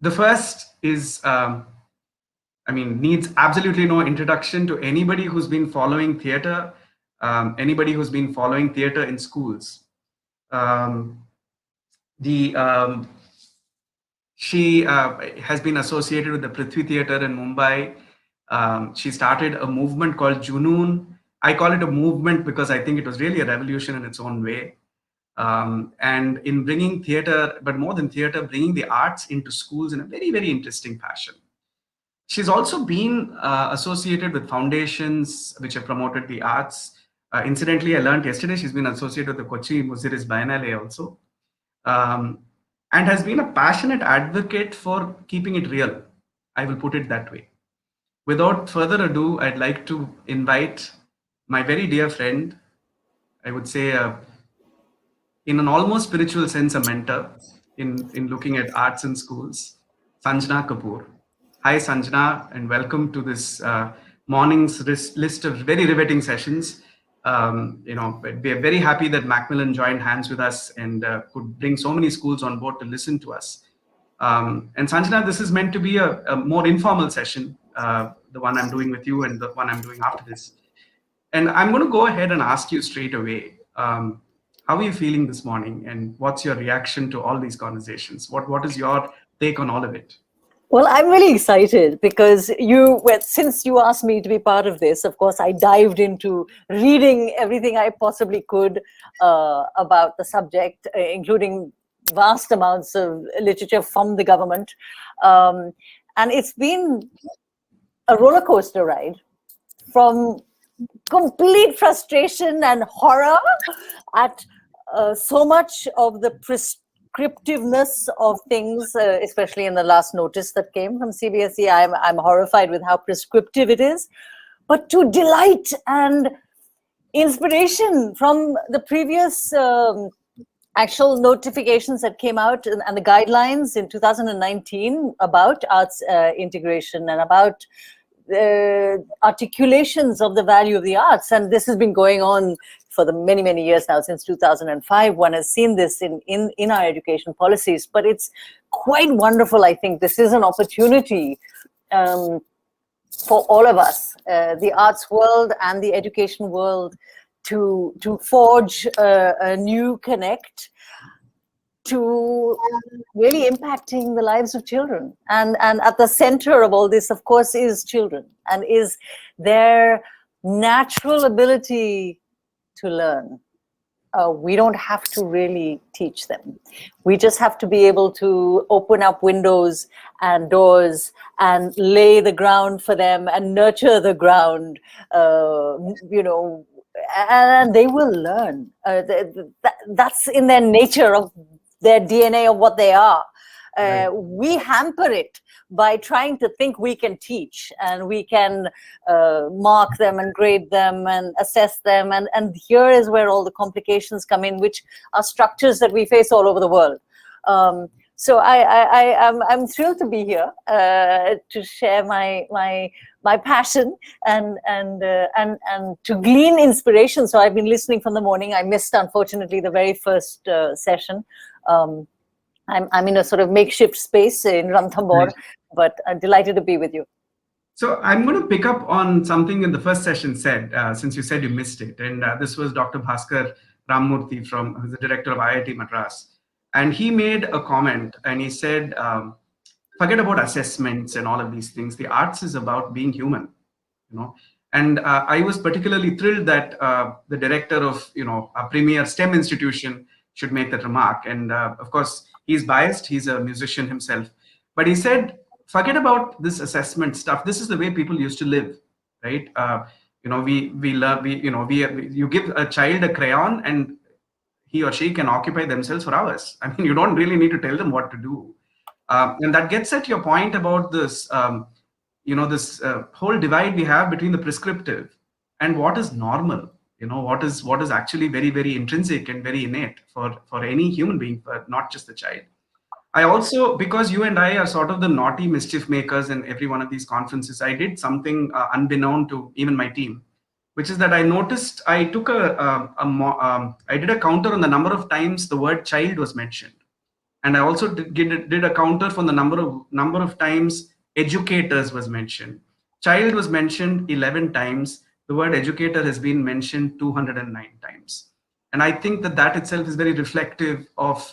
The first is, needs absolutely no introduction to anybody who's been following theater, anybody who's been following theater in schools. Um, the She has been associated with the Prithvi Theatre in Mumbai. She started a movement called Junoon. I call it a movement because I think it was really a revolution in its own way. And in bringing theatre, but more than theatre, bringing the arts into schools in a very, very interesting fashion. She's also been associated with foundations which have promoted the arts. Incidentally, I learned yesterday she's been associated with the Kochi Muziris Biennale also, um, and has been a passionate advocate for keeping it real. I will put it that way. Without further ado, I'd like to invite my very dear friend, I would say, in an almost spiritual sense, a mentor in looking at arts in schools, Sanjana Kapoor. Hi, Sanjana, and welcome to this morning's list of very riveting sessions. We are very happy that Macmillan joined hands with us and could bring so many schools on board to listen to us. And Sanjana, this is meant to be a more informal session, the one I'm doing with you and the one I'm doing after this. And I'm going to go ahead and ask you straight away, how are you feeling this morning? And what's your reaction to all these conversations? What is your take on all of it? Well, I'm really excited because since you asked me to be part of this, of course, I dived into reading everything I possibly could about the subject, including vast amounts of literature from the government. And it's been a roller coaster ride from complete frustration and horror at so much of the prescriptiveness of things, especially in the last notice that came from CBSE. I'm horrified with how prescriptive it is, but to delight and inspiration from the previous actual notifications that came out and the guidelines in 2019 about arts integration and about articulations of the value of the arts. And this has been going on for the many, many years now. Since 2005, one has seen this in our education policies, but it's quite wonderful. I think this is an opportunity for all of us, the arts world and the education world, to forge a new connect to really impacting the lives of children. And at the center of all this, of course, is children and is their natural ability to learn. We don't have to really teach them. We just have to be able to open up windows and doors and lay the ground for them and nurture the ground, and they will learn. That's in their nature of their DNA of what they are. Right. We hamper it by trying to think we can teach and we can mark them and grade them and assess them. And here is where all the complications come in, which are structures that we face all over the world. So I'm thrilled to be here to share my passion and to glean inspiration. So I've been listening from the morning. I missed, unfortunately, the very first session. I'm in a sort of makeshift space in Ranthambore, right, but I'm delighted to be with you. So I'm going to pick up on something in the first session said, since you said you missed it. And this was Dr. Bhaskar Ramamurthy, who's the director of IIT Madras. And he made a comment and he said, forget about assessments and all of these things. The arts is about being human, And I was particularly thrilled that the director of, a premier STEM institution should make that remark. And of course, he's biased. He's a musician himself. But he said, forget about this assessment stuff. This is the way people used to live, right? You give a child a crayon and he or she can occupy themselves for hours. I mean, you don't really need to tell them what to do. And that gets at your point about this, this whole divide we have between the prescriptive and what is normal. What is actually very, very intrinsic and very innate for any human being, but not just the child. I also, because you and I are sort of the naughty mischief makers in every one of these conferences, I did something unbeknown to even my team, which is that I noticed I took I did a counter on the number of times the word child was mentioned. And I also did a counter for the number of times educators was mentioned. Child was mentioned 11 times. The word educator has been mentioned 209 times. And I think that that itself is very reflective of,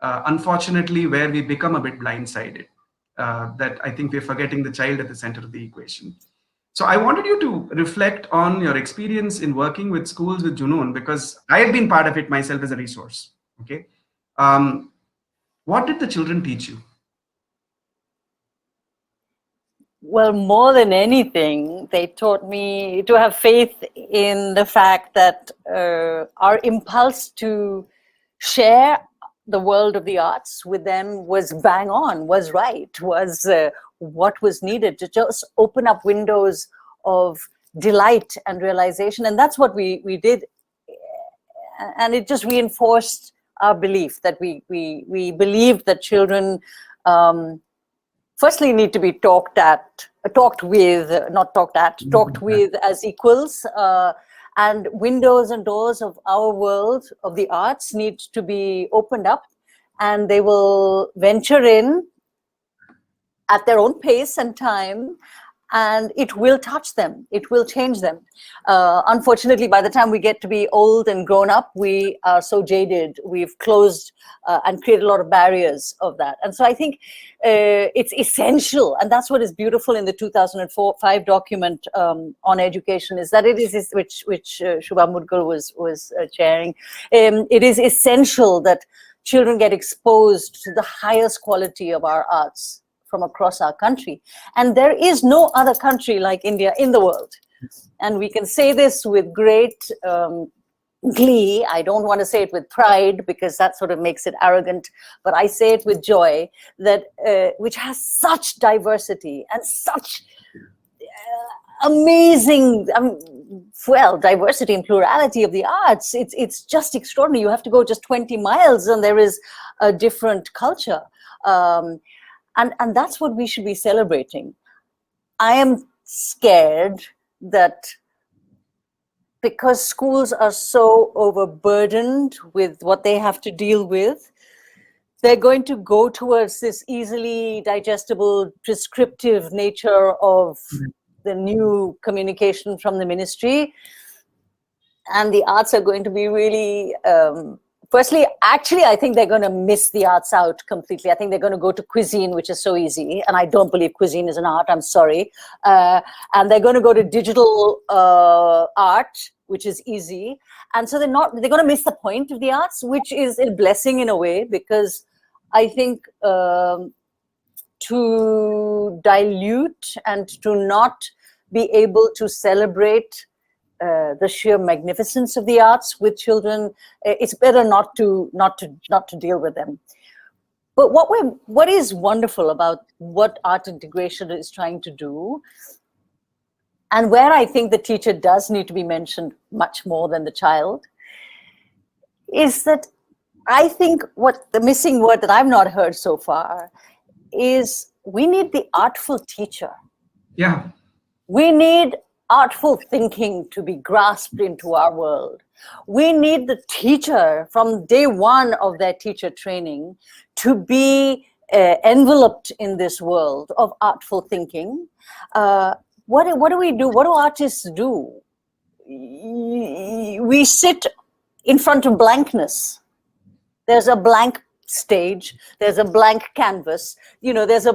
unfortunately, where we become a bit blindsided. That I think we're forgetting the child at the center of the equation. So I wanted you to reflect on your experience in working with schools with Junoon, because I have been part of it myself as a resource. Okay. What did the children teach you? Well, more than anything, they taught me to have faith in the fact that our impulse to share the world of the arts with them was bang on, was right, was what was needed to just open up windows of delight and realization. And that's what we did. And it just reinforced our belief that we believed that children firstly need to be talked with as equals, and windows and doors of our world of the arts need to be opened up, and they will venture in at their own pace and time, and it will touch them, it will change them. Unfortunately, by the time we get to be old and grown up, we are so jaded, we've closed and created a lot of barriers of that. And so I think it's essential, and that's what is beautiful in the 2005 document on education, is that it is, which Shubha Mudgal was chairing, it is essential that children get exposed to the highest quality of our arts from across our country. And there is no other country like India in the world. And we can say this with great glee. I don't want to say it with pride, because that sort of makes it arrogant, but I say it with joy, that which has such diversity and such amazing, diversity and plurality of the arts. It's just extraordinary. You have to go just 20 miles and there is a different culture. And that's what we should be celebrating. I am scared that because schools are so overburdened with what they have to deal with, they're going to go towards this easily digestible, prescriptive nature of the new communication from the ministry. And the arts are going to be really... Firstly, actually, I think they're going to miss the arts out completely. I think they're going to go to cuisine, which is so easy. And I don't believe cuisine is an art, I'm sorry. And they're going to go to digital art, which is easy. And so they're going to miss the point of the arts, which is a blessing in a way, because I think to dilute and to not be able to celebrate the sheer magnificence of the arts with children, it's better not to deal with them. But what is wonderful about what Art Integration is trying to do, and where I think the teacher does need to be mentioned much more than the child, is that I think what the missing word that I've not heard so far is we need the artful teacher. Yeah. We need artful thinking to be grasped into our world. We need the teacher from day one of their teacher training to be enveloped in this world of artful thinking. What do we do? What do artists do? We sit in front of blankness. There's a blank stage, there's a blank canvas, there's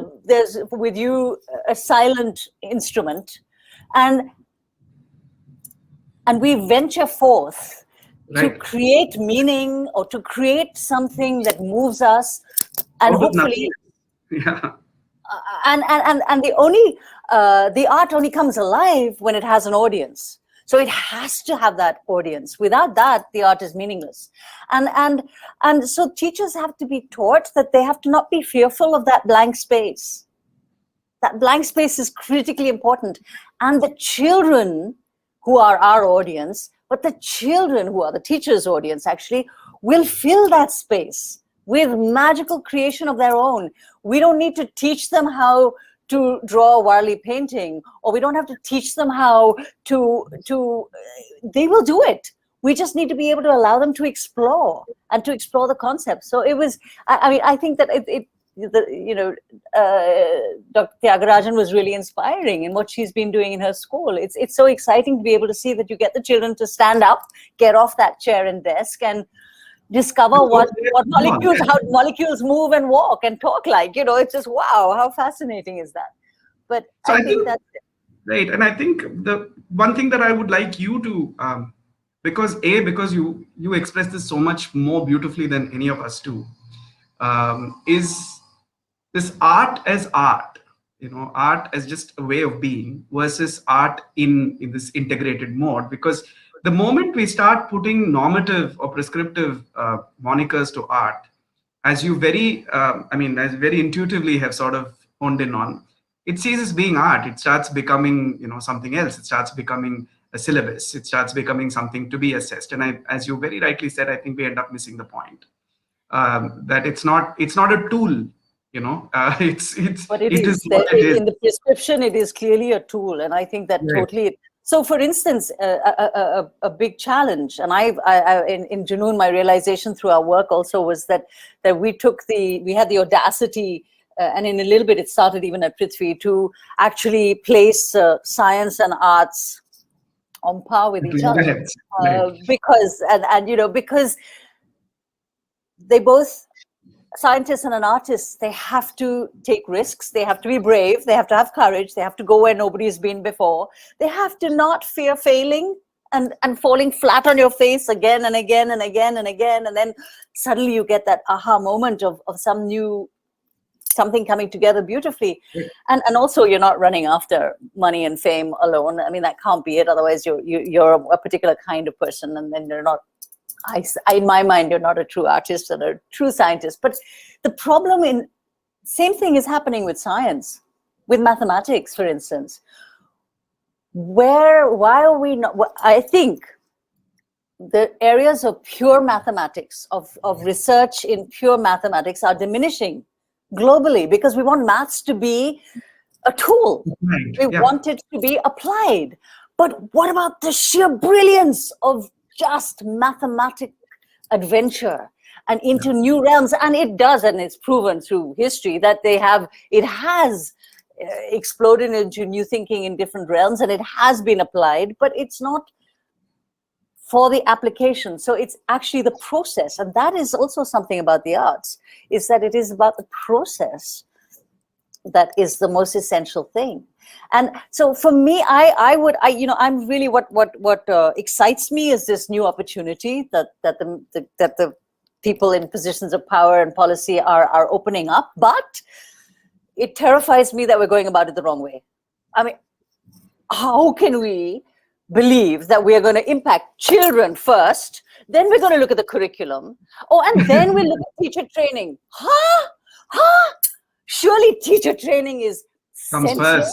with you a silent instrument, and we venture forth to create meaning or to create something that moves us, and hopefully, and the art only comes alive when it has an audience. So it has to have that audience. Without that, the art is meaningless. And so teachers have to be taught that they have to not be fearful of that blank space. That blank space is critically important. And the children who are our audience, but the children who are the teacher's audience actually, will fill that space with magical creation of their own. We don't need to teach them how to draw a Warli painting, or we don't have to teach them how to they will do it. We just need to be able to allow them to explore and to explore the concept. So it was, I mean, I think that Dr. Tyagarajan was really inspiring in what she's been doing in her school. It's so exciting to be able to see that you get the children to stand up, get off that chair and desk, and discover what molecules, how molecules move and walk and talk like. It's just, wow, how fascinating is that? But so I think that's it. Right. And I think the one thing that I would like you to, because you express this so much more beautifully than any of us do, is this art as art, art as just a way of being versus art in this integrated mode. Because the moment we start putting normative or prescriptive monikers to art, as you very intuitively have sort of honed in on, it ceases being art. It starts becoming, something else. It starts becoming a syllabus. It starts becoming something to be assessed. And as you very rightly said, I think we end up missing the point. That it's not a tool, but it is what it is. In the prescription, it is clearly a tool, and I think that totally. So, for instance, a big challenge, and in Junoon, my realization through our work also was that we had the audacity, and in a little bit it started even at Prithvi, to actually place science and arts on par with each other, because because they both, scientists and an artist, they have to take risks, they have to be brave, they have to have courage, they have to go where nobody's been before, they have to not fear failing and falling flat on your face again and again and again and again, and then suddenly you get that aha moment of something coming together beautifully. And also, you're not running after money and fame alone. I mean, that can't be it. Otherwise you're a particular kind of person, and then you're not, in my mind, you're not a true artist and a true scientist. But the problem same thing is happening with science, with mathematics, for instance. Why are we not? I think the areas of pure mathematics, of research in pure mathematics, are diminishing globally, because we want maths to be a tool. We want it to be applied. But what about the sheer brilliance of just mathematic adventure and into new realms? And it does, and it's proven through history that it has exploded into new thinking in different realms, and it has been applied, but it's not for the application. So it's actually the process, and that is also something about the arts, is that it is about the process that is the most essential thing. And so for me, I'm really, what excites me is this new opportunity that the people in positions of power and policy are opening up. But it terrifies me that we're going about it the wrong way. I mean, how can we believe that we are going to impact children first, then we're going to look at the curriculum, and then we look at teacher training? Surely teacher training is central,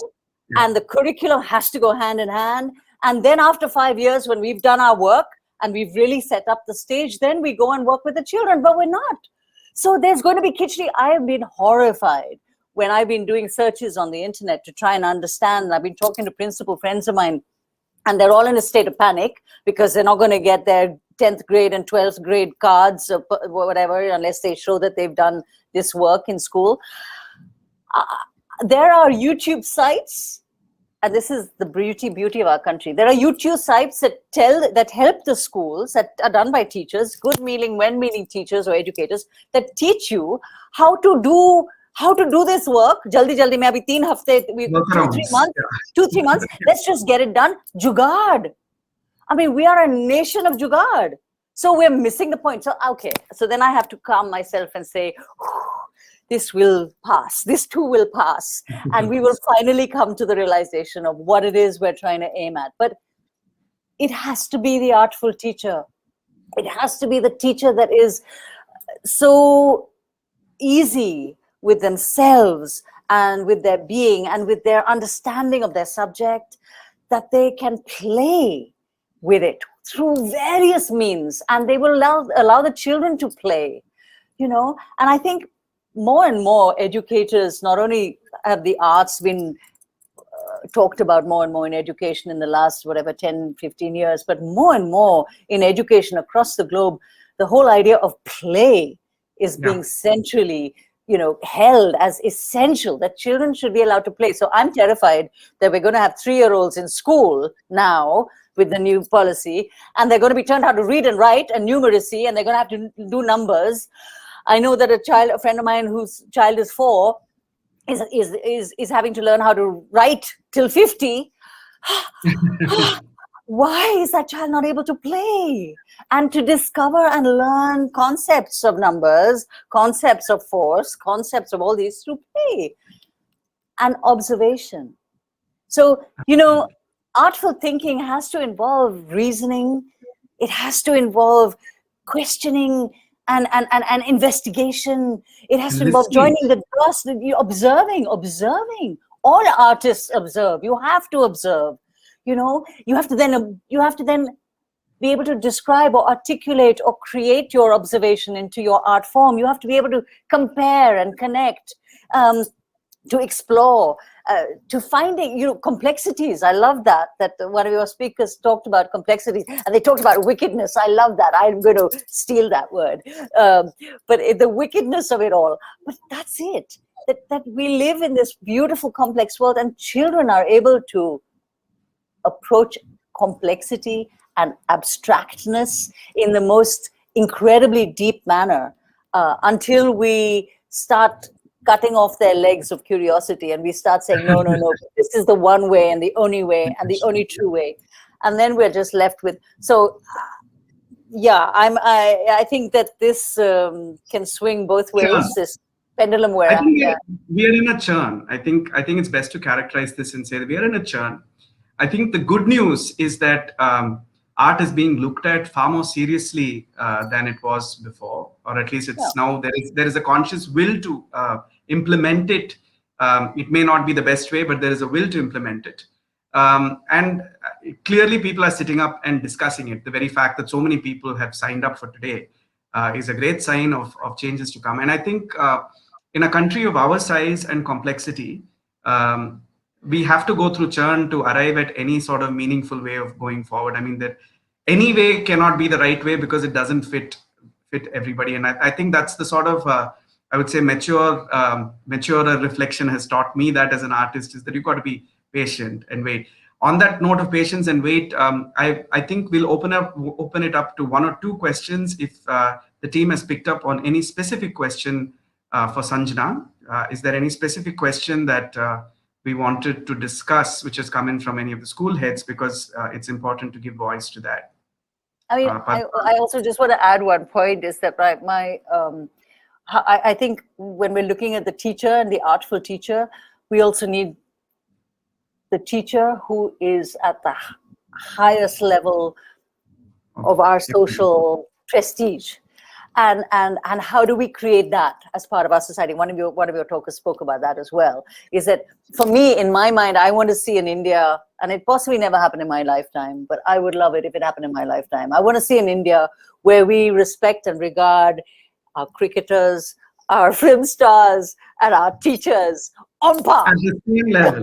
and the curriculum has to go hand in hand. And then after 5 years, when we've done our work and we've really set up the stage, then we go and work with the children, but we're not. So there's going to be khichdi. I have been horrified when I've been doing searches on the internet to try and understand. I've been talking to principal friends of mine, and they're all in a state of panic because they're not going to get their 10th grade and 12th grade cards or whatever unless they show that they've done this work in school. There are YouTube sites, and this is the beauty of our country. There are YouTube sites that help the schools, that are done by teachers, well-meaning teachers or educators, that teach you how to do this work. Jaldi mein abhi 3 hafte, 2-3 months. Let's just get it done. Jugaad. I mean, we are a nation of jugaad. So we're missing the point. So, okay. So then I have to calm myself and say, this will pass. This too will pass. And we will finally come to the realization of what it is we're trying to aim at. But it has to be the artful teacher. It has to be the teacher that is so easy with themselves and with their being and with their understanding of their subject, that they can play with it through various means, and they will allow the children to play, And I think more and more educators, not only have the arts been talked about more and more in education in the last, whatever, 10, 15 years, but more and more in education across the globe, the whole idea of play is being centrally, held as essential, that children should be allowed to play. So I'm terrified that we're going to have 3-year-olds in school now with the new policy, and they're going to be turned how to read and write and numeracy, and they're going to have to do numbers. I know that a friend of mine whose child is 4, is having to learn how to write till 50. Why is that child not able to play and to discover and learn concepts of numbers, concepts of force, concepts of all these through play and observation? So, artful thinking has to involve reasoning. It has to involve questioning and investigation. It has to involve joining the dots, observing. All artists observe. You have to observe. You have to then be able to describe or articulate or create your observation into your art form. You have to be able to compare and connect, to explore, to finding, complexities. I love that one of your speakers talked about complexities, and they talked about wickedness. I love that. I'm going to steal that word. But the wickedness of it all. But that's it. That we live in this beautiful, complex world, and children are able to approach complexity and abstractness in the most incredibly deep manner, until we start cutting off their legs of curiosity and we start saying, no, this is the one way and the only way and the only true way. And then we're just left with, I think that this can swing both ways, this pendulum where I think we are in a churn. I think it's best to characterize this and say that we are in a churn. I think the good news is that art is being looked at far more seriously than it was before, or at least it's now there is a conscious will to implement it. It may not be the best way, but there is a will to implement it. And clearly people are sitting up and discussing it. The very fact that so many people have signed up for today is a great sign of changes to come. And I think in a country of our size and complexity, we have to go through churn to arrive at any sort of meaningful way of going forward. I mean, that any way cannot be the right way because it doesn't fit everybody. And I think that's the sort of, I would say, mature reflection has taught me that as an artist, is that you've got to be patient and wait. On that note of patience and wait, I think we'll open it up to 1 or 2 questions if the team has picked up on any specific question for Sanjna. Is there any specific question that we wanted to discuss, which has come in from any of the school heads, because it's important to give voice to that. I mean, I also just want to add one point, is that I think when we're looking at the teacher and the artful teacher, we also need the teacher who is at the highest level of our social prestige. And how do we create that as part of our society? One of your talkers spoke about that as well. Is that, for me, in my mind, I want to see in India, and it possibly never happened in my lifetime, but I would love it if it happened in my lifetime. I want to see in India where we respect and regard our cricketers, our film stars, and our teachers on par. At the same level.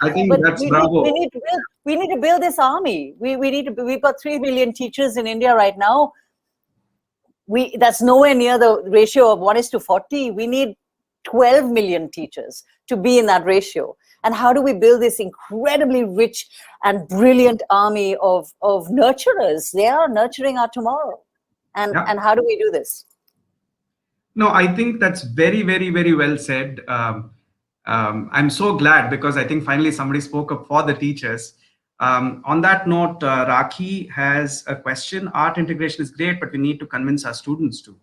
I think that's bravo. We need to build this army. We've got 3 million teachers in India right now. That's nowhere near the ratio of 1:40. We need 12 million teachers to be in that ratio. And how do we build this incredibly rich and brilliant army of nurturers? They are nurturing our tomorrow. And how do we do this? No, I think that's very, very, very well said. I'm so glad, because I think finally somebody spoke up for the teachers. On that note, Rakhi has a question. Art integration is great, but we need to convince our students too.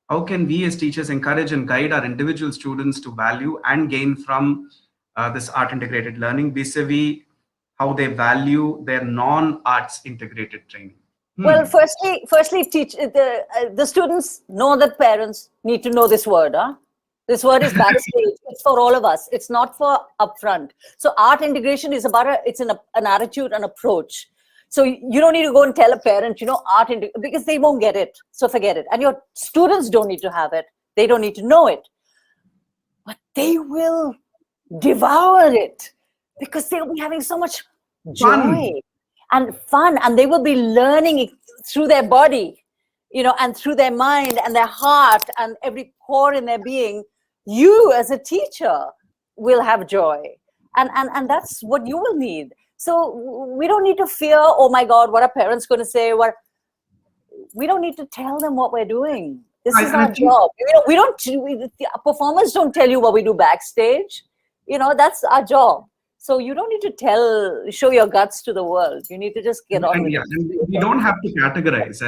How can we as teachers encourage and guide our individual students to value and gain from this art integrated learning vis-a-vis how they value their non-arts integrated training? Well, firstly, the students know that parents need to know this word. This word is backstage. It's for all of us. It's not for upfront. So art integration is about an attitude, an approach. So you don't need to go and tell a parent, because they won't get it. So forget it. And your students don't need to have it. They don't need to know it. But they will devour it, because they'll be having so much joy Fun. and fun, and they will be learning it through their body, and through their mind and their heart and every core in their being. You as a teacher will have joy, and that's what you will need. So we don't need to fear, oh my God, what are parents going to say? What We don't need to tell them what we're doing. This is I our think job. We don't. Performers don't tell you what we do backstage. That's our job. So you don't need to show your guts to the world. You need to just get on with yeah, it. and we don't have to categorize.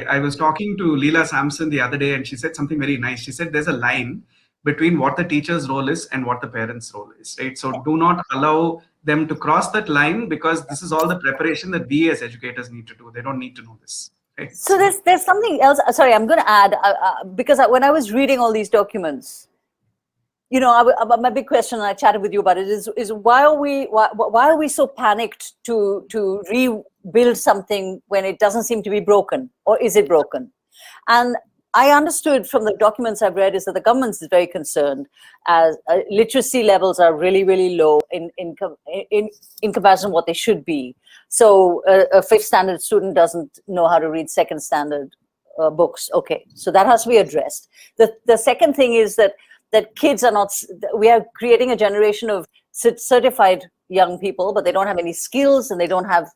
I was talking to Leela Sampson the other day, and she said something very nice. She said there's a line between what the teacher's role is and what the parent's role is, right? So do not allow them to cross that line, because this is all the preparation that we as educators need to do. They don't need to know this, right? So So there's something else. Sorry, I'm going to add, because when I was reading all these documents, my big question, and I chatted with you about it, is why are we so panicked to rebuild something when it doesn't seem to be broken, or is it broken? And I understood from the documents I've read is that the government is very concerned, as literacy levels are really, really low in comparison to what they should be. So a fifth standard student doesn't know how to read second standard books. Okay, so that has to be addressed. The second thing is that kids are not. We are creating a generation of certified young people, but they don't have any skills and they don't have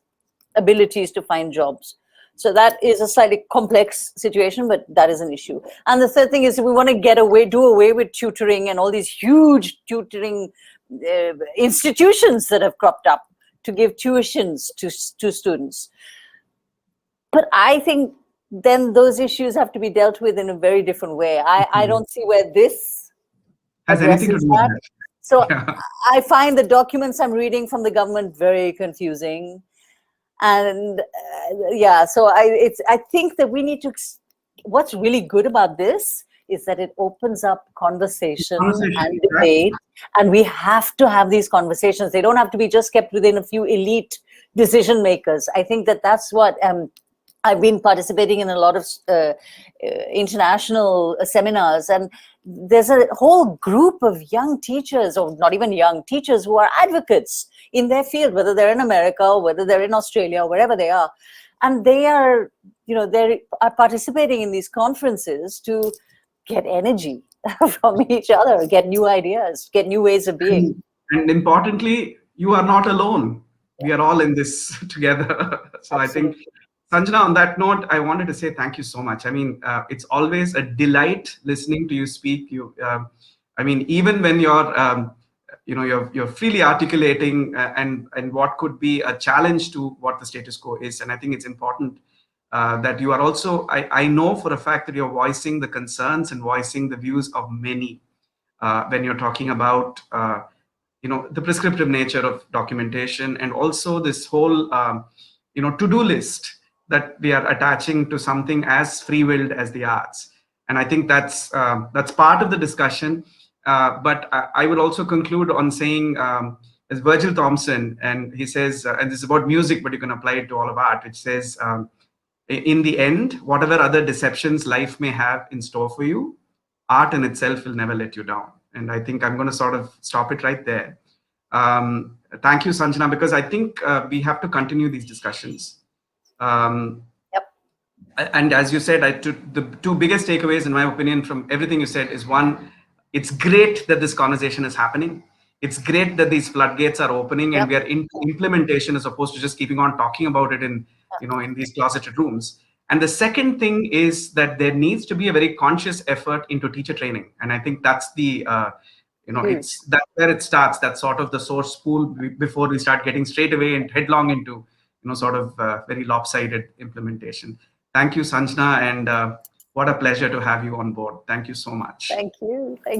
abilities to find jobs. So that is a slightly complex situation, but that is an issue. And the third thing is, we want to do away with tutoring and all these huge tutoring institutions that have cropped up to give tuitions to students. But I think then those issues have to be dealt with in a very different way. I don't see where this has anything to addresses do with that. that? So Yeah. I find the documents I'm reading from the government very confusing. And yeah, so I think that we need to. What's really good about this is that it opens up conversation Conversation, and exactly. debate, and we have to have these conversations. They don't have to be just kept within a few elite decision makers. I think that that's what. I've been participating in a lot of international seminars, and there's a whole group of young teachers, or not even young teachers, who are advocates in their field, whether they're in America or whether they're in Australia or wherever they are. And they are, they are participating in these conferences to get energy from each other, get new ideas, get new ways of being. And importantly, you are not alone. We are all in this together. So I think, Absolutely. Sanjana, on that note, I wanted to say thank you so much. I mean, it's always a delight listening to you speak. I mean, even when you're freely articulating and what could be a challenge to what the status quo is. And I think it's important that you are also. I know for a fact that you're voicing the concerns and voicing the views of many when you're talking about the prescriptive nature of documentation, and also this whole to-do list that we are attaching to something as free-willed as the arts. And I think that's part of the discussion. But I would also conclude on saying, as Virgil Thompson, and he says, and this is about music, but you can apply it to all of art, which says, in the end, whatever other deceptions life may have in store for you, art in itself will never let you down. And I think I'm going to sort of stop it right there. Thank you, Sanjana, because I think we have to continue these discussions. Yep. And as you said, the two biggest takeaways, in my opinion, from everything you said is, one, it's great that this conversation is happening. It's great that these floodgates are opening and Yep. we are into implementation as opposed to just keeping on talking about it in these closeted rooms. And the second thing is that there needs to be a very conscious effort into teacher training. And I think that's Huge. that's where it starts. That's sort of the source pool before we start getting straight away and headlong into, sort of very lopsided implementation. Thank you, Sanjna, and what a pleasure to have you on board. Thank you so much. Thank you. Thank